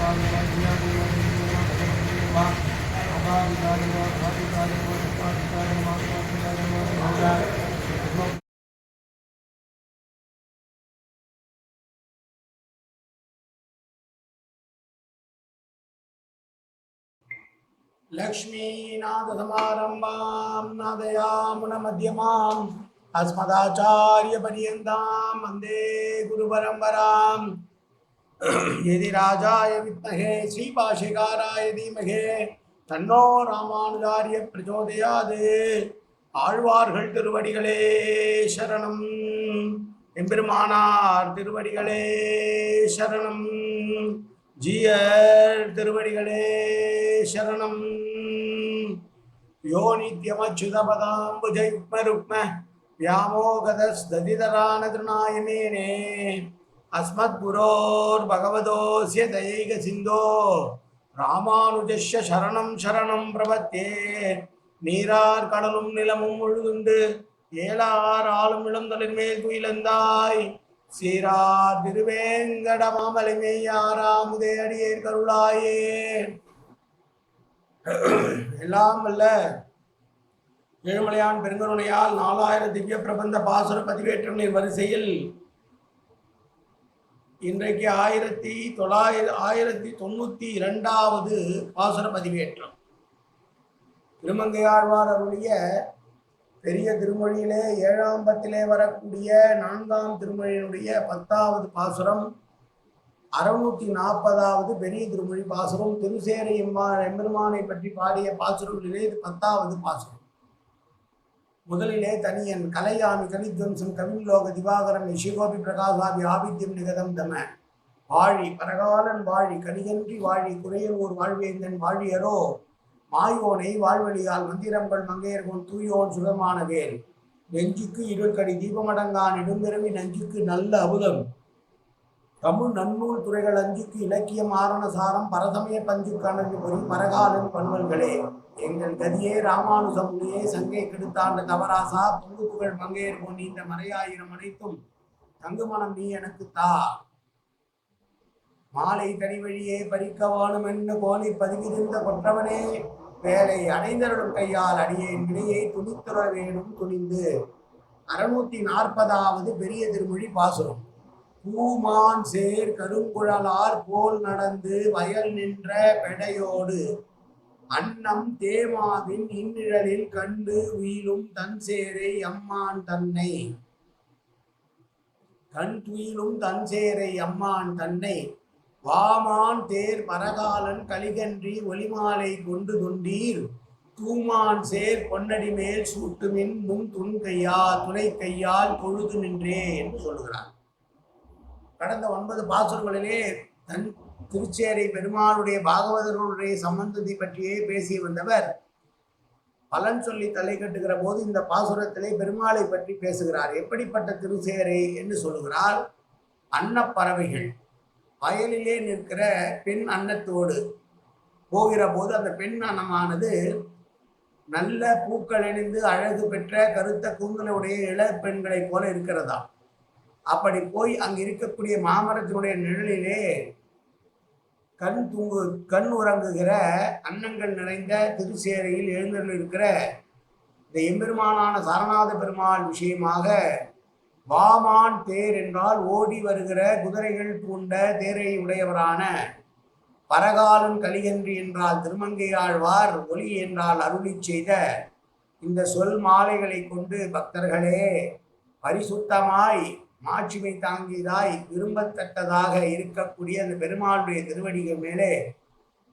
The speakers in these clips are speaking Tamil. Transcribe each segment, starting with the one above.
लक्ष्मीनाथसमारम्भां नादयामुनमध्यमाम् अस्मदाचार्यपर्यन्तां वन्दे गुरुपरम्पराम्। यदि राजाय विद्महे श्रीभाष्यकाराय धीमहि तन्नो रामानुजार्य प्रचोदयात्। ஆழ்வார்கள் திருவடிகளே சரணம். எம்பெருமானார் திருவடிகளே சரணம். ஜீயர் திருவடிகளே சரணம். யோ நித்யமச்சுதபதாம்புஜயுக்மருக்ம व्यामोगतस्तदितरानतृणायमेने अस्मद्गुरोर्भगवतोऽस्य दयैकसिन्धो रामानुजस्य शरणं शरणं प्रपद्ये. நீரார் கடலும் நிலமும் முழுதுண்டு ஏலார் ஆளும் இளந்தலின் மேல் துயிலந்தாய் சீரார் திருவேங்கட மாமலைமையாராமுதே அடியேர் கருளாயே. எல்லாம் வல்ல ஏழுமலையான் பெருங்கருணையால் 4000 திவ்ய பிரபந்த பாசுர பதிவேற்றங்களின் வரிசையில் இன்றைக்கு 1992வது பாசுர பதிவேற்றம். திருமங்கையாழ்வார் அருளிய பெரிய திருமொழியிலே 7ஆம் பத்திலே வரக்கூடிய 4ஆம் திருமொழியினுடைய 10வது பாசுரம், 640வது பெரிய திருமொழி பாசுரம். திருசேரை எம்பெருமானை பற்றி பாடிய பாசுரங்களிலே இது 10வது பாசுரம். முதலிலே தனியன் கலையாமி கலித்வம்சம் கவின்லோக திவாகரம் யசிகோபி பிரகாசாபி ஆபித்யம் நிகதம் தம வாழி பரகாலன் வாழி கலிகன்றி வாழி குறையன் ஓர் வாழ்வேந்தன் வாழியரோ மாயோனை வாழ்வழியால் மந்திரங்கள் மங்கையர்கோன் தூயோன் சுகமான வேல் நெஞ்சுக்கு இருள்கடி தீபமடங்கான் இடும்பெருமி நஞ்சுக்கு நல்ல அமுதம் தமிழ் நன்னூல் துறைகள் அஞ்சுக்கு இலக்கியம் ஆரணசாரம் பரசமய பஞ்சு கணக்கு பொறி பரகாலன் பண்பல்களே எங்கள் கதியே ராமானுசமுனியே சங்கை கெடுத்தாண்ட தவராசா பொங்கு புகழ் மங்கையர்கோன் இந்த மறையாயிரம் அனைத்தும் தங்குமணம் நீ எனக்கு தா. மாலை தனி வழியே பறிக்கவானும் என்ன கோலி பதிவிருந்த கொற்றவனே வேலை அடைந்தருடும் கையால் அடியேன் வினையை துணித்துற வேணும் துணிந்து. 640வது பெரிய திருமொழி பாசுரம். பூமான் சேர் கருங்குழலார் போல் நடந்து வயல் நின்ற பெடையோடு அன்னம் தேமாவின் இந்நிழலில் கண்டு உயிலும் தன் சேரை அம்மான் தன்னை கண் துயிலும் தன் சேரை அம்மான் தன்னை வாமான் தேர் பரகாலன் கலிகன்றி ஒளிமாலை கொண்டு கொண்டீர் தூமான் சேர் பொன்னடி மேல் சூட்டுமின் முன் துணை கையால் பொழுது நின்றே என்று சொல்லுகிறார். கடந்த 9 பாசுரங்களிலே தன் திருச்சேரை பெருமாளுடைய பாகவதர்களுடைய சம்பந்தத்தை பற்றியே பேசி வந்தவர் பலன் சொல்லி தலை கட்டுகிற போது இந்த பாசுரத்திலே பெருமாளை பற்றி பேசுகிறார். எப்படிப்பட்ட திருச்சேரை என்று சொல்லுகிறார். அன்னப்பறவைகள் வயலிலே நிற்கிற பெண் அன்னத்தோடு போகிற போது அந்த பெண் அன்னமானது நல்ல பூக்கள் அணிந்து அழகு பெற்ற கருத்த கூந்தலுடைய இள பெண்களை போல இருக்கிறதா. அப்படி போய் அங்கு இருக்கக்கூடிய மாமரத்தினுடைய நிழலிலே கண் உறங்குகிற அன்னங்கள் நிறைந்த திருச்சேரையில் எழுந்தருள் இருக்கிற இந்த எம்பெருமானான சாரநாத பெருமாள் விஷயமாக வாமான் தேர் என்றால் ஓடி வருகிற குதிரைகள் பூண்ட தேரை உடையவரான பரகாலன் கலிகன்றி என்றால் திருமங்கையாழ்வார் ஒளி என்றால் அருளி செய்த இந்த சொல் மாலைகளை கொண்டு பக்தர்களே பரிசுத்தமாய் மாட்சிமை தாங்கியதாய் விரும்பத்தக்கதாக இருக்கக்கூடிய அந்த பெருமாளுடைய திருவடிகள் மேலே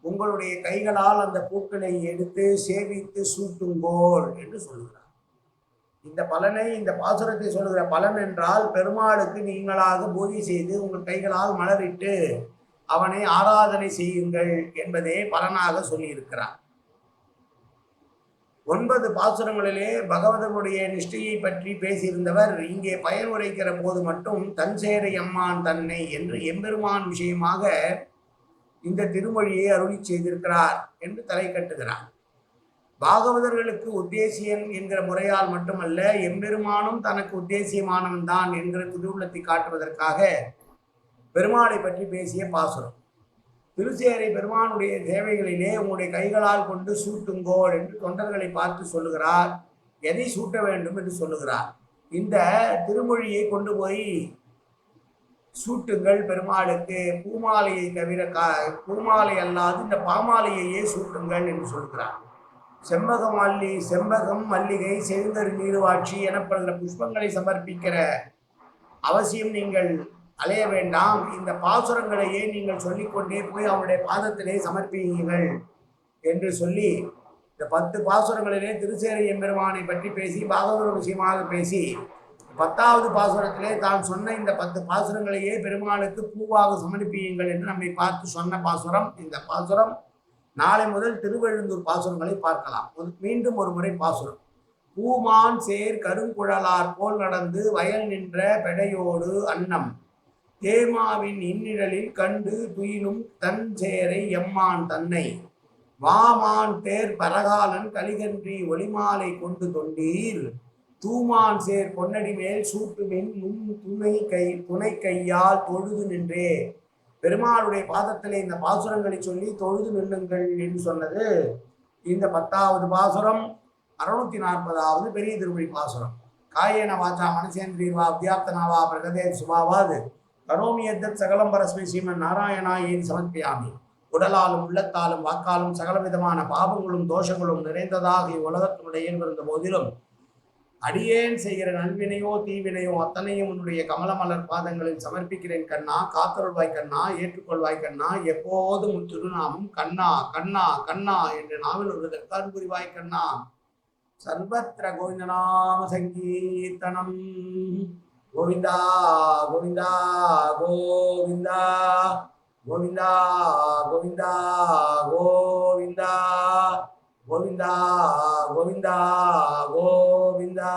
உங்களுடைய கைகளால் அந்த பூக்களை எடுத்து சேவித்து சூட்டுங்கோள் என்று சொல்கிறார். இந்த பலனை இந்த பாசுரத்தை சொல்லுகிற பலன் என்றால் பெருமாளுக்கு நீங்களாக பூஜை செய்து உங்கள் கைகளால் மலரிட்டு அவனை ஆராதனை செய்யுங்கள் என்பதே பலனாக சொல்லியிருக்கிறார். 9 பாசுரங்களிலே பகவதனுடைய நிஷ்டையை பற்றி பேசியிருந்தவர் இங்கே பயன் உரைக்கிற போது மட்டும் தன்சேரை அம்மான் தன்னை என்று எம்பெருமான் விஷயமாக இந்த திருமொழியை அருளி செய்திருக்கிறார் என்று தலை கட்டுகிறார். பாகவதர்களுக்கு உத்தேசியன் என்கிற முறையால் மட்டுமல்ல எம்பெருமானும் தனக்கு உத்தேசியமானவன் தான் என்கிற திருவுள்ளத்தை காட்டுவதற்காக பெருமாளை பற்றி பேசிய பாசுரம். திருச்சேறை பெருமானுடைய சேவைகளிலே உங்களுடைய கைகளால் கொண்டு சூட்டுங்கோள் என்று தொண்டர்களை பார்த்து சொல்லுகிறார். எதை சூட்ட வேண்டும் என்று சொல்லுகிறார். இந்த திருமொழியை கொண்டு போய் சூட்டுங்கள் பெருமாளுக்கு, பூமாலையை தவிர பூமாலை அல்லாது இந்த பாமாலையையே சூட்டுங்கள் என்று சொல்கிறார். செம்பகம், மல்லிகை, செழுந்தரு நீருவாட்சி எனப்படுகிற புஷ்பங்களை சமர்ப்பிக்கிற அவசியம் நீங்கள் அலைய வேண்டாம். இந்த பாசுரங்களையே நீங்கள் சொல்லிக்கொண்டே போய் அவருடைய பாதத்திலே சமர்ப்பியுங்கள் என்று சொல்லி இந்த 10 பாசுரங்களிலே திருச்சேறை எம்பெருமானை பற்றி பேசி பாகவத விஷயமாக பேசி 10வது பாசுரத்திலே தான் சொன்ன இந்த 10 பாசுரங்களையே பெருமாளுக்கு பூவாக சமர்ப்பியுங்கள் என்று நம்மை பார்த்து சொன்ன பாசுரம் இந்த பாசுரம். நாளை முதல் திருவெழுந்தூர் பாசுரங்களை பார்க்கலாம். மீண்டும் ஒரு முறை பாசுரம். பூமான் சேர் கருங்குழலார் போல் நடந்து வயல் நின்ற பெடையோடு அன்னம் தேமாவின் இந்நிழலில் கண்டு துயிலும் தன் சேரை எம்மான் தன்னை வாமான் தேர் பரகாலன் கலிகன்றி ஒளிமாலை கொண்டு தொண்டீர் தூமான் சேர் பொன்னடி மேல் சூட்டுமின் துணை கையால் தொழுது நின்றே. பெருமாளுடைய பாதத்திலே இந்த பாசுரங்களை சொல்லி தொழுது நின்னுங்கள் என்று சொன்னது இந்த 10வது பாசுரம். 640வது பெரிய திருமொழி பாசுரம். காயேன வாச்சா மனசேந்திரியவா வித்யாப்தனாவா பிரகதே சுபாவாது கரோமி எத்தத் சகலம் பரஸ்மை ஸ்ரீமன் நாராயணா ஏன் சமர்ப்பியாமி. உடலாலும் உள்ளத்தாலும் வாக்காலும் சகலவிதமான பாவங்களும் தோஷங்களும் நிறைந்ததாக இவ்வுலகத்தினுடைய இயல்பிருந்த போதிலும் அடியேன் செய்கிற நல்வினையோ தீவினையோ அத்தனையும் உன்னுடைய கமலமலர் பாதங்களில் சமர்ப்பிக்கிறேன் கண்ணா. காத்தருள்வாய் கண்ணா, ஏற்றுக்கொள்வாய் கண்ணா. எப்போதும் உன் திருநாமம் கண்ணா கண்ணா கண்ணா என்று நாவில் ஒரு தற்கான் புரிவாய் கண்ணா. சர்வத்திர கோவிந்தநாம சங்கீர்த்தனம். கோவிந்தா கோவிந்தா கோவிந்தா கோவிந்தா கோவிந்தா கோவிந்தா கோவிந்தா கோவிந்தா கோவிந்தா.